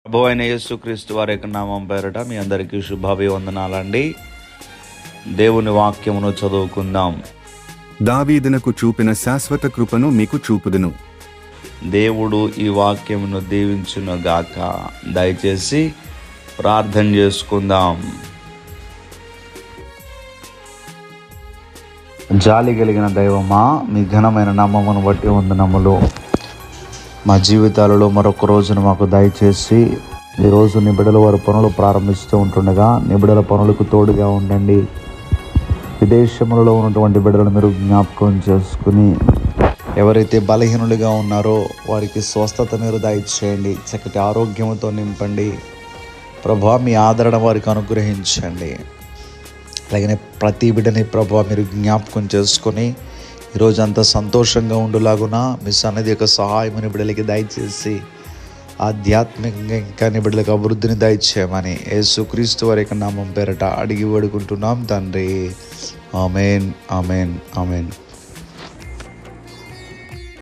ప్రభు అయిన యేసుక్రీస్తు వారి యొక్క నామం పేరట మీ అందరికీ శుభాభివందనాలండి. దేవుని వాక్యమును చదువుకుందాం. దావీదునకు చూపిన శాశ్వత కృపను మీకు చూపుదును. దేవుడు ఈ వాక్యమును దీవించునుగాక. దయచేసి ప్రార్థన చేసుకుందాం. జాలి కలిగిన దైవమా, మీ ఘనమైన నామమును బట్టి వందనములు. మా జీవితాలలో మరొక రోజును మాకు దయచేసి ఈరోజు నీ బిడ్డల వారి పనులు ప్రారంభిస్తూ ఉంటుండగా నీ బిడ్డల పనులకు తోడుగా ఉండండి. విదేశములలో ఉన్నటువంటి బిడ్డలను మీరు జ్ఞాపకం చేసుకుని ఎవరైతే బలహీనులుగా ఉన్నారో వారికి స్వస్థత మీరు దయచేయండి. చక్కటి ఆరోగ్యంతో నింపండి ప్రభువా. మీ ఆదరణ వారికి అనుగ్రహించండి. అలాగనే ప్రతి బిడ్డని ప్రభువా మీరు జ్ఞాపకం చేసుకొని ఈరోజు అంతా సంతోషంగా ఉండులాగున మీ సన్నిధి యొక్క సహాయమని బిడ్డలకి దయచేసి ఆధ్యాత్మికంగా ఇంకా నీ బిడ్డలకు అభివృద్ధిని దయచేయమని యేసుక్రీస్తు వారి యొక్క నామం పేరట అడిగి వేడుకుంటున్నాం తండ్రి. ఆమేన్, ఆమేన్, ఆమేన్.